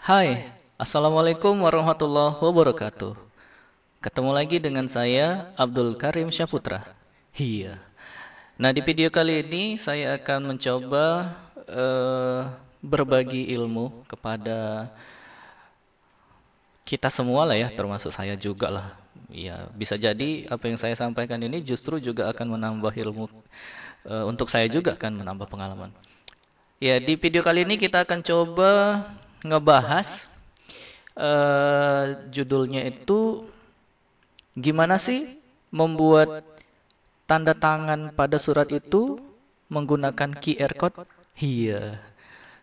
Hai, Assalamualaikum warahmatullahi wabarakatuh. Ketemu lagi dengan saya, Abdul Karim Syaputra. Iya. Nah, di video kali ini saya akan mencoba berbagi ilmu kepada kita semua lah ya, termasuk saya juga lah. Ya, bisa jadi apa yang saya sampaikan ini justru juga akan menambah ilmu untuk saya juga akan menambah pengalaman. Ya, di video kali ini kita akan coba ngebahas judulnya itu gimana sih membuat tanda tangan pada surat itu menggunakan QR code? Iya,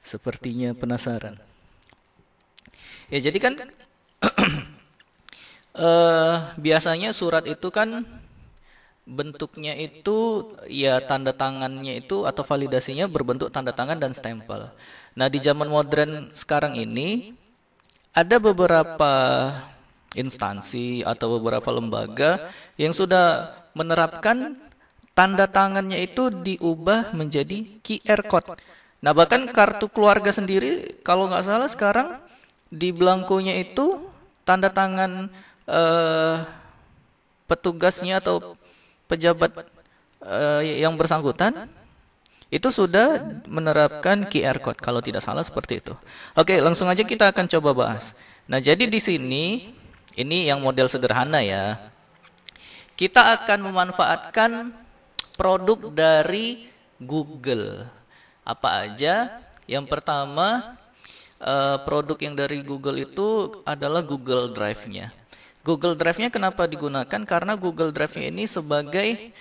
sepertinya penasaran. Ya, jadi kan biasanya surat itu kan bentuknya itu ya tanda tangannya itu atau validasinya berbentuk tanda tangan dan stempel. Nah, di zaman modern sekarang ini ada beberapa instansi atau beberapa lembaga yang sudah menerapkan tanda tangannya itu diubah menjadi QR code. Nah, bahkan kartu keluarga sendiri kalau nggak salah sekarang di belangkonya itu tanda tangan petugasnya atau pejabat yang bersangkutan itu sudah menerapkan QR code kalau tidak salah seperti itu. Oke, langsung aja kita akan coba bahas. Nah, jadi di sini ini yang model sederhana ya. Kita akan memanfaatkan produk dari Google. Apa aja? Yang pertama, produk yang dari Google itu adalah Google Drive-nya. Google Drive-nya kenapa digunakan? Karena Google Drive-nya ini sebagai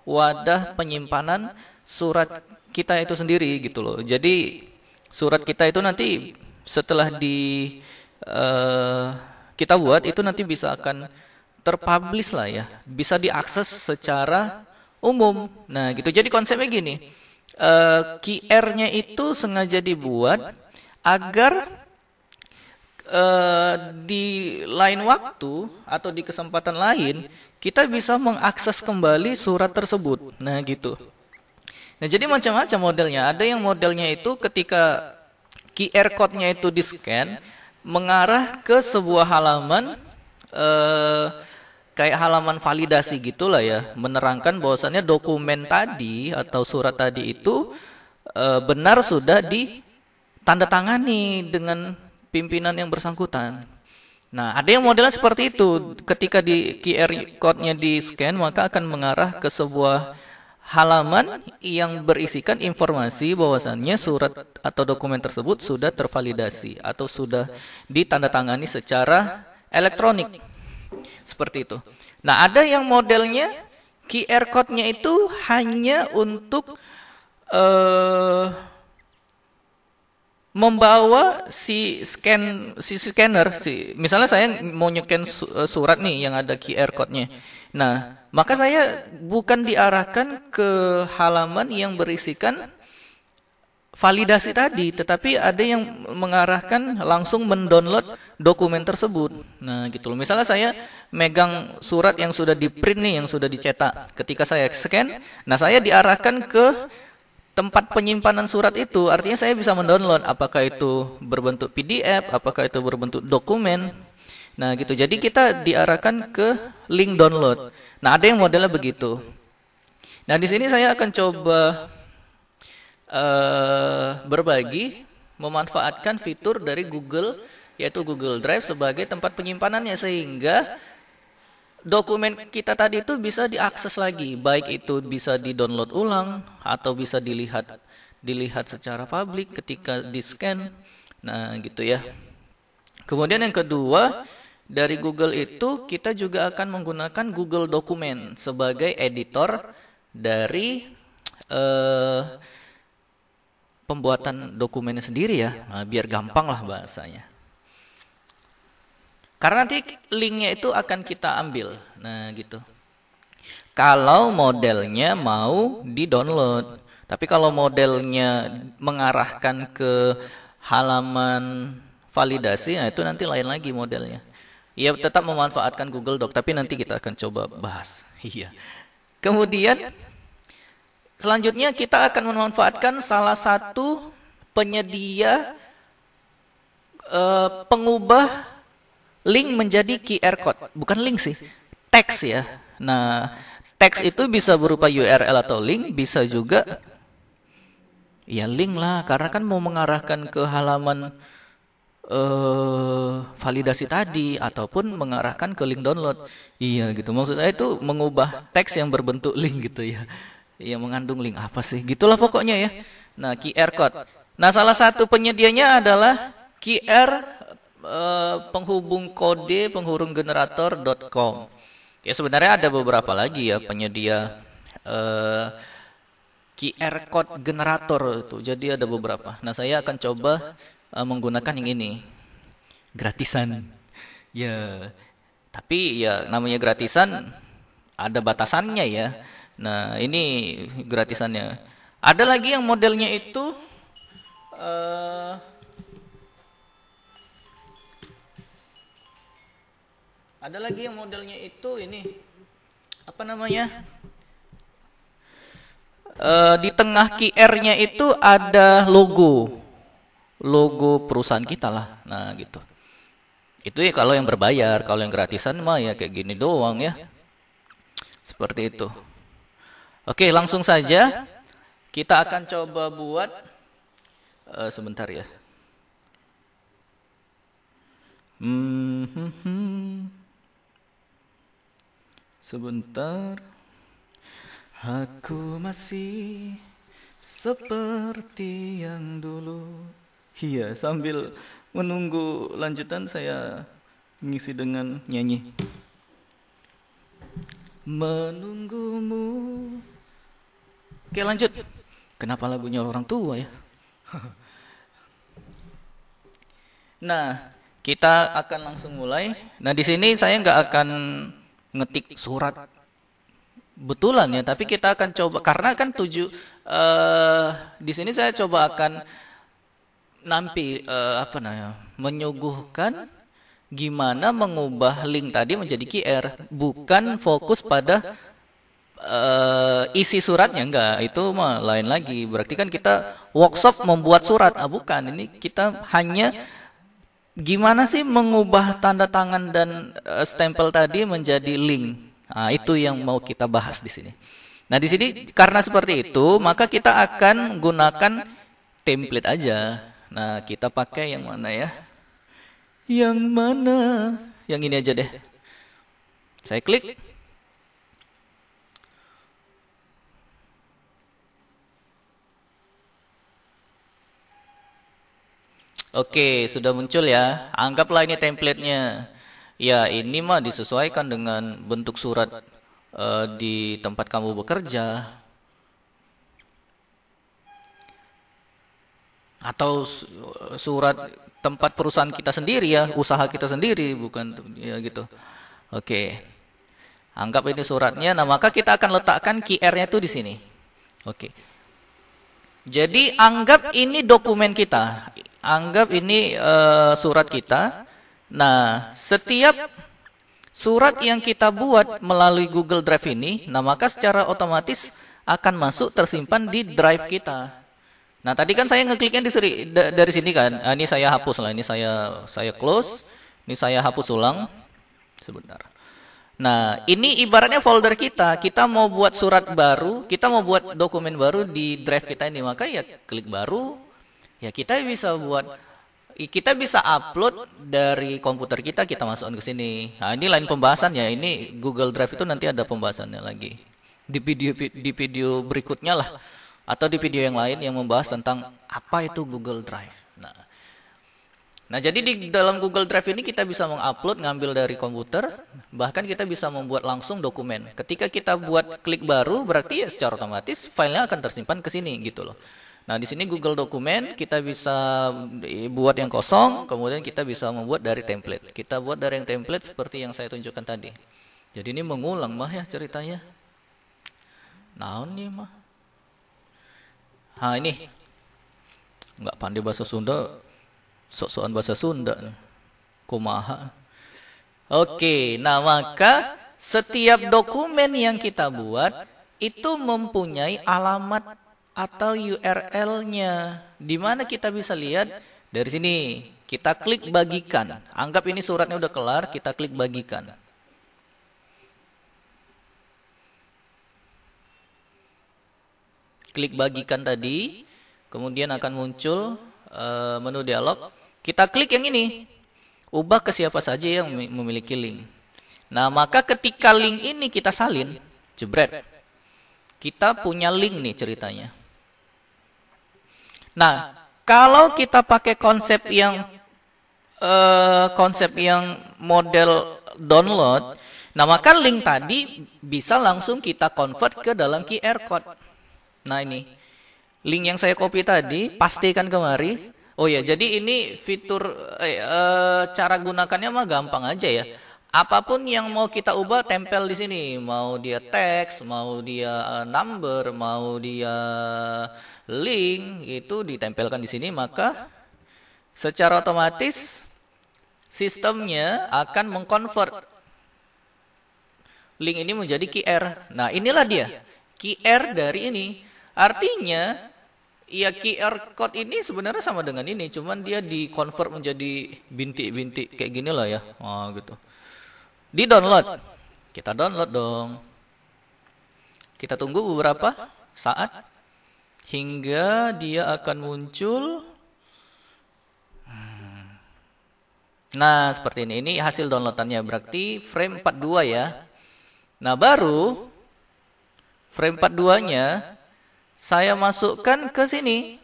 wadah penyimpanan surat kita itu sendiri gitu loh. Jadi surat kita itu nanti setelah kita buat itu nanti bisa akan terpublish lah ya, bisa diakses secara umum. Nah gitu. Jadi konsepnya gini, QR-nya itu sengaja dibuat agar di lain waktu atau di kesempatan lain kita bisa mengakses kembali surat tersebut. Nah gitu. Nah jadi macam-macam modelnya. Ada yang modelnya itu ketika QR code-nya itu di-scan mengarah ke sebuah halaman kayak halaman validasi gitulah ya, menerangkan bahwasannya dokumen tadi atau surat tadi itu benar sudah ditandatangani dengan pimpinan yang bersangkutan. Nah, ada yang modelnya seperti itu. Ketika di QR code-nya di-scan, maka akan mengarah ke sebuah halaman yang berisikan informasi bahwasannya surat atau dokumen tersebut sudah tervalidasi atau sudah ditandatangani secara elektronik. Seperti itu. Nah, ada yang modelnya QR code-nya itu hanya untuk membawa si scanner, misalnya saya mau nyekan surat nih yang ada QR code-nya. Nah, maka saya bukan diarahkan ke halaman yang berisikan validasi tadi, tetapi ada yang mengarahkan langsung mendownload dokumen tersebut. Nah, gitu loh. Misalnya saya megang surat yang sudah di-print nih, yang sudah dicetak. Ketika saya scan, nah saya diarahkan ke tempat penyimpanan surat itu, artinya saya bisa mendownload apakah itu berbentuk PDF, apakah itu berbentuk dokumen. Nah, gitu. Jadi kita diarahkan ke link download. Nah, ada yang modelnya begitu. Nah, di sini saya akan coba berbagi memanfaatkan fitur dari Google yaitu Google Drive sebagai tempat penyimpanannya sehingga dokumen kita tadi itu bisa diakses lagi, baik itu bisa di-download ulang atau bisa dilihat secara publik ketika di-scan. Nah, gitu ya. Kemudian yang kedua, dari Google itu kita juga akan menggunakan Google Dokumen sebagai editor dari pembuatan dokumennya sendiri ya. Nah, biar gampang lah bahasanya. Karena nanti linknya itu akan kita ambil. Nah gitu. Kalau modelnya mau di-download. Tapi kalau modelnya mengarahkan ke halaman validasi, nah itu nanti lain lagi modelnya. Ya tetap memanfaatkan Google Doc, tapi nanti kita akan coba bahas. Iya. Kemudian selanjutnya kita akan memanfaatkan salah satu penyedia pengubah link menjadi QR code. Bukan link sih, teks ya. Nah, teks itu bisa berupa URL atau link, bisa juga ya link lah, karena kan mau mengarahkan ke halaman validasi tadi ataupun mengarahkan ke link download. Iya gitu. Maksud saya itu mengubah teks yang berbentuk link gitu ya. Yang mengandung link apa sih? Gitulah pokoknya ya. Nah, QR code. Nah, salah satu penyedianya adalah QR penghubung kode penghubung generator.com. Ya sebenarnya ada beberapa lagi ya penyedia QR code generator itu. Jadi ada beberapa. Nah, saya akan coba menggunakan yang ini. Gratisan. Ya. Tapi ya namanya gratisan ada batasannya ya. Nah, ini gratisannya. Ada lagi yang modelnya itu ada lagi yang modelnya itu ini apa namanya? Di tengah QR-nya itu ada logo perusahaan kita lah. Nah, gitu. Itu ya kalau yang berbayar, kalau yang gratisan mah ya kayak gini doang ya. Seperti itu. Oke, langsung saja kita akan coba buat sebentar ya. Sebentar. Aku masih seperti yang dulu. Iya, sambil menunggu lanjutan saya ngisi dengan nyanyi. Menunggumu. Oke, lanjut. Kenapa lagunya orang tua ya? Nah, kita akan langsung mulai. Nah, di sini saya nggak akan ngetik surat betulan ya, tapi kita akan coba karena kan di sini saya coba akan menyuguhkan gimana mengubah link tadi menjadi QR, bukan fokus pada isi suratnya, enggak, itu mah lain lagi. Berarti kan kita workshop membuat surat, bukan, ini kita hanya gimana sih mengubah tanda tangan dan stempel tadi menjadi link. Nah, itu yang mau kita bahas di sini. Nah, di sini karena seperti itu, maka kita akan gunakan template aja. Nah, kita pakai yang mana ya? Yang mana? Yang ini aja deh. Saya klik. Oke, sudah muncul ya. Anggaplah ini template-nya. Ya, ini mah disesuaikan dengan bentuk surat di tempat kamu bekerja. Atau surat tempat perusahaan kita sendiri ya, usaha kita sendiri, bukan ya gitu. Oke. Anggap ini suratnya. Nah, maka kita akan letakkan QR-nya itu di sini. Oke. Jadi anggap ini dokumen kita. Anggap ini surat kita. Nah, setiap surat yang kita buat melalui Google Drive ini, nah maka secara otomatis akan masuk tersimpan di drive kita. Nah, tadi kan saya ngekliknya dari sini kan. Ini saya hapus lah, ini saya close, ini saya hapus ulang. Sebentar. Nah, ini ibaratnya folder kita. Kita mau buat surat baru, kita mau buat dokumen baru di drive kita ini, maka ya klik baru. Ya kita bisa upload dari komputer kita masukkan ke sini. Nah, ini lain pembahasannya. Ini Google Drive itu nanti ada pembahasannya lagi. Di video berikutnya lah. Atau di video yang lain yang membahas tentang apa itu Google Drive. Nah, jadi di dalam Google Drive ini kita bisa mengupload, ngambil dari komputer. Bahkan kita bisa membuat langsung dokumen. Ketika kita buat klik baru, berarti ya secara otomatis filenya akan tersimpan ke sini gitu loh. Nah, di sini Google Dokumen kita bisa buat yang kosong, kemudian kita bisa membuat dari template. Kita buat dari yang template seperti yang saya tunjukkan tadi. Jadi ini mengulang mah ya ceritanya. Nah, ini mah. Ini. Enggak pandai bahasa Sunda, sok-sokan bahasa Sunda. Kumaha. Oke, nah maka setiap dokumen yang kita buat itu mempunyai alamat atau URL-nya, di mana kita bisa lihat Dari sini kita klik bagikan. Anggap ini suratnya udah kelar, kita klik bagikan. Klik bagikan tadi, kemudian akan muncul menu dialog. Kita klik yang ini, ubah ke siapa saja yang memiliki link. Nah, maka ketika link ini kita salin, jebret, kita punya link nih ceritanya. Nah, kalau kita pakai konsep yang model download, nah maka link tadi bisa langsung kita convert ke dalam QR code. Nah ini, link yang saya copy tadi, pastikan kemari. Oh ya, jadi ini fitur, cara gunakannya mah gampang aja ya. Apapun yang mau kita ubah, tempel di sini. Mau dia teks, mau dia number, mau dia link, itu ditempelkan di sini. Maka secara otomatis sistemnya akan mengkonvert link ini menjadi QR. Nah inilah dia, QR dari ini. Artinya, ya QR code ini sebenarnya sama dengan ini, cuman dia di-convert menjadi bintik-bintik kayak gini lah ya. Oh, gitu. Di-download. Kita download dong. Kita tunggu beberapa saat hingga dia akan muncul. Nah, seperti ini. Ini hasil downloadannya, berarti frame 42 ya. Nah, baru frame 42-nya saya masukkan ke sini.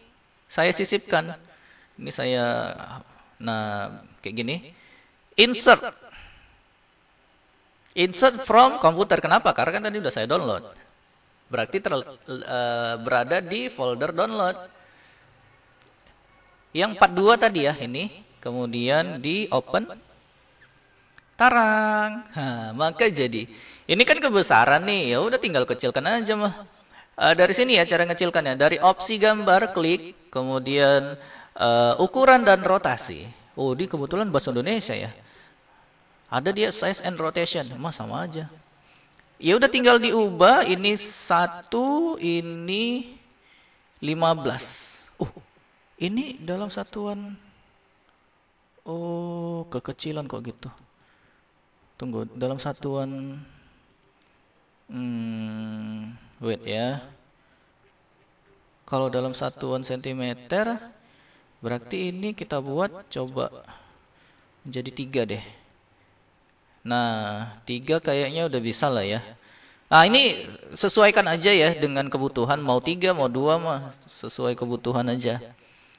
Saya sisipkan. Ini saya, nah kayak gini. Insert. Insert from komputer. Kenapa? Karena kan tadi udah saya download. Berarti berada di folder download. Yang 42 tadi ya, ini. Kemudian di open. Tarang. Maka jadi. Ini kan kebesaran nih. Ya udah tinggal kecilkan aja mah. Dari sini ya cara ngecilkannya. Dari opsi gambar, klik. Kemudian ukuran dan rotasi. Oh, ini kebetulan bahasa Indonesia ya. Ada dia size and rotation. Mah sama aja. Ya udah tinggal diubah. Ini 1, ini 15. Ini dalam satuan. Oh, kekecilan kok gitu. Tunggu, dalam satuan. Wait ya. Kalau dalam satuan sentimeter, berarti ini kita buat coba jadi 3 deh. Nah, 3 kayaknya udah bisa lah ya. Nah, ini sesuaikan aja ya dengan kebutuhan. Mau 3, mau 2 mah sesuai kebutuhan aja.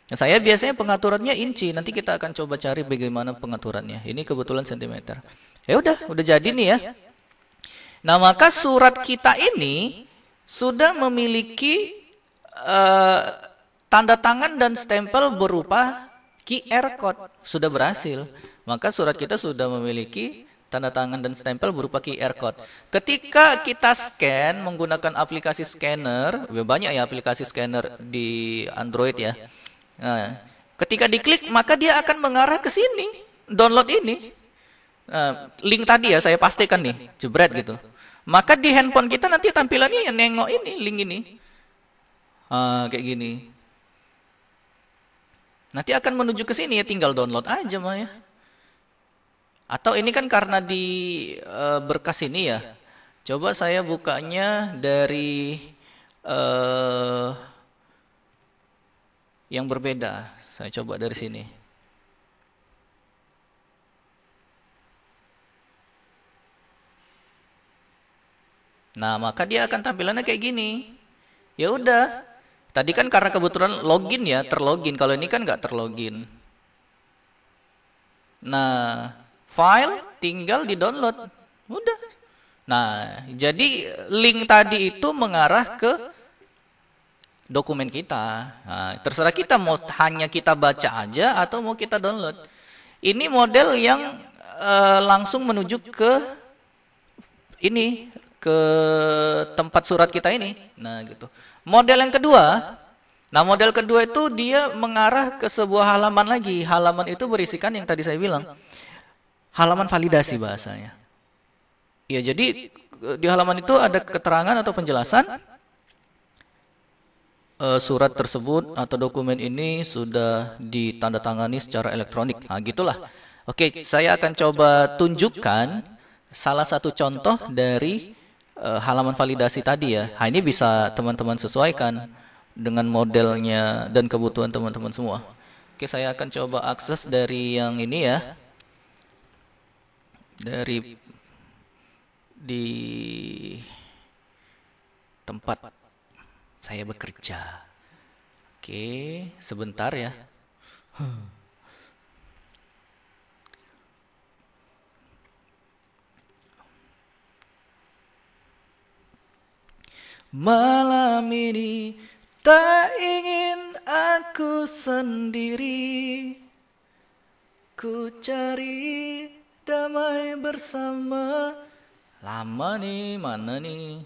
Nah, saya biasanya pengaturannya inci. Nanti kita akan coba cari bagaimana pengaturannya. Ini kebetulan sentimeter. Ya udah jadi nih ya. Nah, maka surat kita ini sudah memiliki tanda tangan dan stempel berupa QR code. Sudah berhasil. Maka surat kita sudah memiliki tanda tangan dan stempel berupa QR code. Ketika kita scan menggunakan aplikasi scanner, banyak ya aplikasi scanner di Android ya. Nah, ketika diklik maka dia akan mengarah ke sini, download ini. Nah, link tadi ya saya pastikan nih, jebret gitu. Maka di handphone kita nanti tampilannya yang nengok ini, link ini. Kayak gini. Nanti akan menuju ke sini ya, tinggal download aja mah ya. Atau ini kan karena di berkas ini ya. Coba saya bukanya dari yang berbeda. Saya coba dari sini. Nah, maka dia akan tampilannya kayak gini. Ya udah. Tadi kan karena kebetulan login ya, terlogin. Kalau ini kan nggak terlogin. Nah, file tinggal di-download. Udah. Nah, jadi link tadi itu mengarah ke dokumen kita. Nah, terserah kita mau hanya kita baca aja atau mau kita download. Ini model yang langsung menuju ke ini, ke tempat surat kita ini. Nah, gitu. Model yang kedua, model kedua itu dia mengarah ke sebuah halaman lagi. Halaman itu berisikan yang tadi saya bilang. Halaman validasi bahasanya. Ya, jadi di halaman itu ada keterangan atau penjelasan surat tersebut atau dokumen ini sudah ditandatangani secara elektronik. Nah, gitulah. Oke, saya akan coba tunjukkan salah satu contoh dari halaman validasi tadi ya. Nah, ini bisa teman-teman sesuaikan dengan modelnya dan kebutuhan teman-teman semua. Oke, saya akan coba akses dari yang ini ya. Dari di tempat saya bekerja. Oke, sebentar ya. Malam ini tak ingin aku sendiri, ku cari damai bersama. Lama nih, mana nih?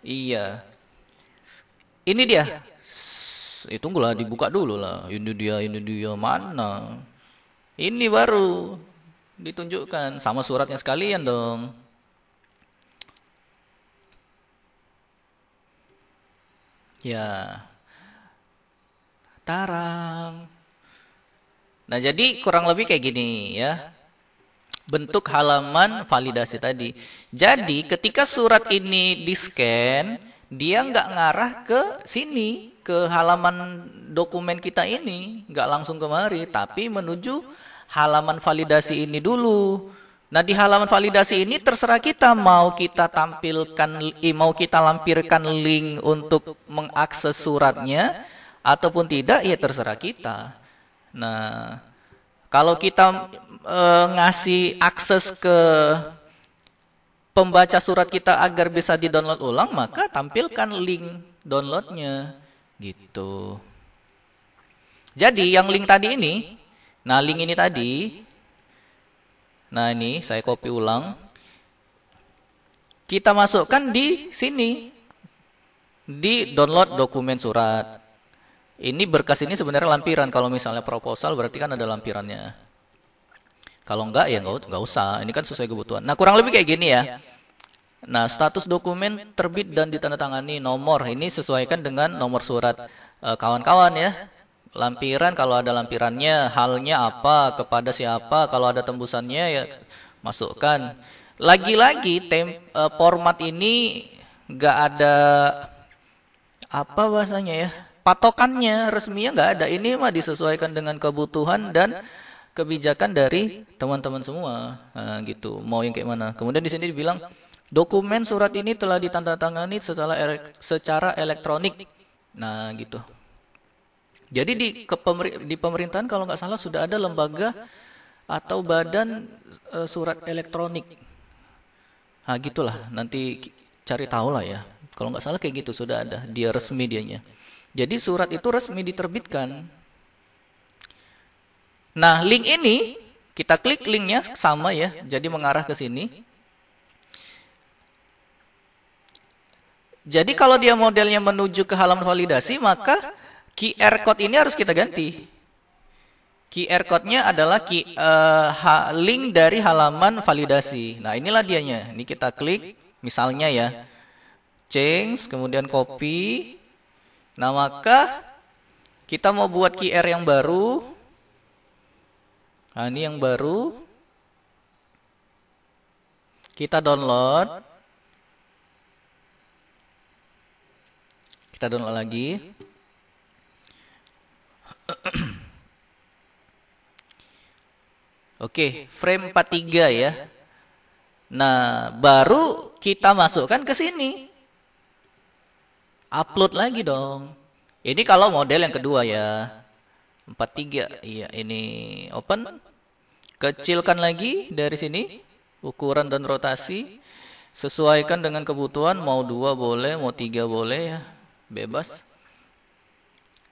Iya. Ini dia. Tunggulah dibuka dulu lah. Ini dia mana? Ini baru ditunjukkan sama suratnya sekalian dong. Ya. Tarang. Nah, jadi kurang lebih kayak gini ya. Bentuk halaman validasi tadi. Jadi ketika surat ini di-scan, dia nggak ngarah ke sini, ke halaman dokumen kita ini, nggak langsung kemari, tapi menuju halaman validasi ini dulu. Nah, di halaman validasi ini terserah kita mau kita tampilkan, mau kita lampirkan link untuk mengakses suratnya ataupun tidak, ya terserah kita. Nah, kalau kita ngasih akses ke pembaca surat kita agar bisa di-download ulang, maka tampilkan link downloadnya, gitu. Jadi yang link tadi ini, nah link ini tadi, nah ini saya copy ulang, kita masukkan di sini, di download dokumen surat. Ini berkas ini sebenarnya lampiran. Kalau misalnya proposal berarti kan ada lampirannya. Kalau enggak ya enggak usah. Ini kan sesuai kebutuhan. Nah, kurang lebih kayak gini ya. Nah, status dokumen terbit dan ditandatangani, nomor. Ini sesuaikan dengan nomor surat kawan-kawan ya. Lampiran kalau ada lampirannya, halnya apa, kepada siapa, kalau ada tembusannya ya masukkan. Lagi-lagi format ini enggak ada apa bahasanya ya? Patokannya resminya nggak ada. Ini mah disesuaikan dengan kebutuhan dan kebijakan dari teman-teman semua. Nah, gitu. Mau yang kayak mana? Kemudian di sini dibilang dokumen surat ini telah ditandatangani secara elektronik. Nah, gitu. Jadi di pemerintahan kalau nggak salah sudah ada lembaga atau badan surat elektronik. Nah, gitulah. Nanti cari tahu lah ya. Kalau nggak salah kayak gitu sudah ada. Dia resmi dianya. Jadi surat itu resmi diterbitkan. Nah, link ini kita klik linknya sama ya. Jadi mengarah ke sini. Jadi kalau dia modelnya menuju ke halaman validasi, maka QR code ini harus kita ganti. QR code-nya adalah link dari halaman validasi. Nah, inilah dianya. Ini kita klik misalnya ya. Change, kemudian copy. Nah, maka kita mau buat QR yang baru. Nah, ini yang baru. Kita download. Kita download lagi. Oke, frame 43 ya. Nah, baru kita masukkan ke sini. Upload lagi dong. Ini kalau model yang kedua ya. 43. Iya, ini open. Kecilkan lagi dari sini. Ukuran dan rotasi. Sesuaikan dengan kebutuhan. Mau 2 boleh, mau 3 boleh ya. Bebas.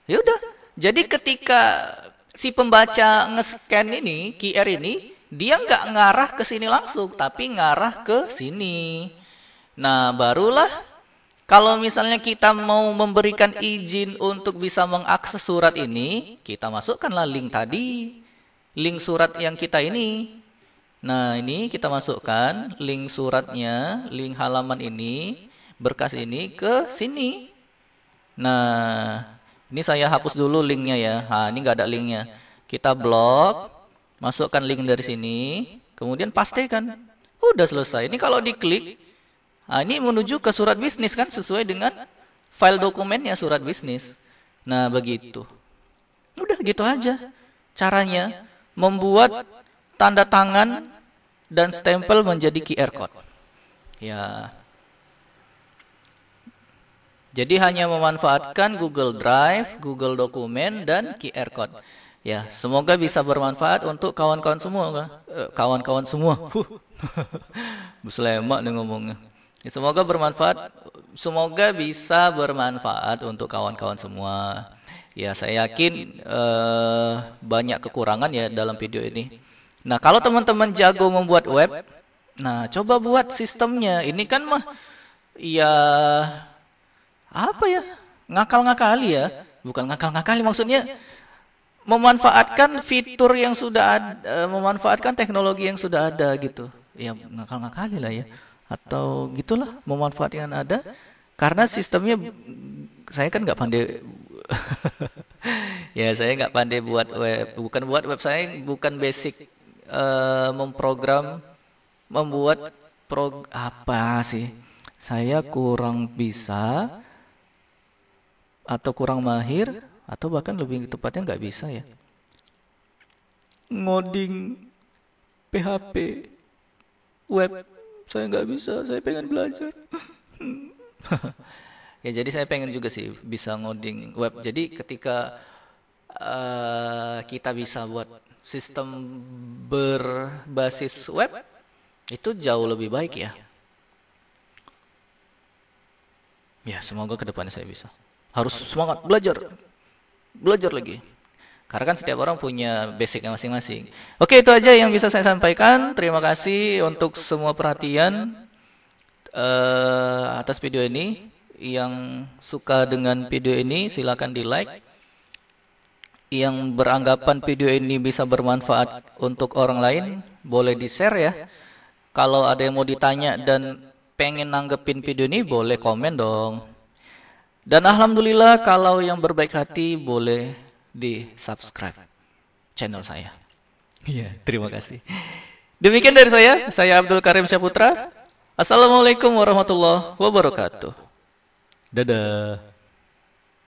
Ya udah. Jadi ketika si pembaca nge-scan ini, QR ini, dia nggak ngarah ke sini langsung, tapi ngarah ke sini. Nah, barulah kalau misalnya kita mau memberikan izin untuk bisa mengakses surat ini, kita masukkanlah link tadi. Link surat yang kita ini. Nah, ini kita masukkan link suratnya, link halaman ini, berkas ini ke sini. Nah, ini saya hapus dulu linknya ya. Nah, ini nggak ada linknya. Kita blok, masukkan link dari sini, kemudian pastekan. Udah selesai. Ini kalau diklik, nah ini menuju ke surat bisnis kan sesuai dengan file dokumennya surat bisnis. Nah, begitu. Udah gitu aja caranya membuat tanda tangan dan stempel menjadi QR code. Ya. Jadi hanya memanfaatkan Google Drive, Google Dokumen, dan QR Code. Ya, semoga bisa bermanfaat untuk kawan-kawan semua. Kawan-kawan semua. Buslemak nih ngomongnya. Ya, semoga bermanfaat. Semoga bisa bermanfaat untuk kawan-kawan semua. Ya, saya yakin banyak kekurangan ya dalam video ini. Nah, kalau teman-teman jago membuat web, nah coba buat sistemnya. Ini kan mah, ya apa ya? Ngakal-ngakali ya. Bukan ngakal-ngakali, maksudnya memanfaatkan fitur yang sudah ada, memanfaatkan teknologi yang sudah ada gitu. Ya ngakal-ngakali lah ya. Atau gitulah, memanfaatkan yang ada. Karena sistemnya, saya kan nggak pandai. Ya saya nggak pandai buat web. Bukan buat web, saya bukan basic memprogram, membuat apa sih? Saya kurang bisa, atau kurang mahir, atau bahkan lebih tepatnya nggak bisa ya. Ngoding PHP web, saya nggak bisa. Saya pengen belajar. Ya jadi saya pengen juga sih bisa ngoding web. Jadi ketika kita bisa buat sistem berbasis web, itu jauh lebih baik ya. Ya semoga kedepannya saya bisa. Harus semangat belajar, belajar lagi. Karena kan setiap orang punya basicnya masing-masing. Oke, itu aja yang bisa saya sampaikan. Terima kasih untuk semua perhatian atas video ini. Yang suka dengan video ini silakan di like. Yang beranggapan video ini bisa bermanfaat untuk orang lain, boleh di-share ya. Kalau ada yang mau ditanya dan pengen nanggepin video ini, boleh komen dong. Dan alhamdulillah kalau yang berbaik hati boleh di-subscribe channel saya. Iya, terima kasih. Demikian dari saya Abdul Karim Syaputra. Assalamualaikum warahmatullahi wabarakatuh. Dadah.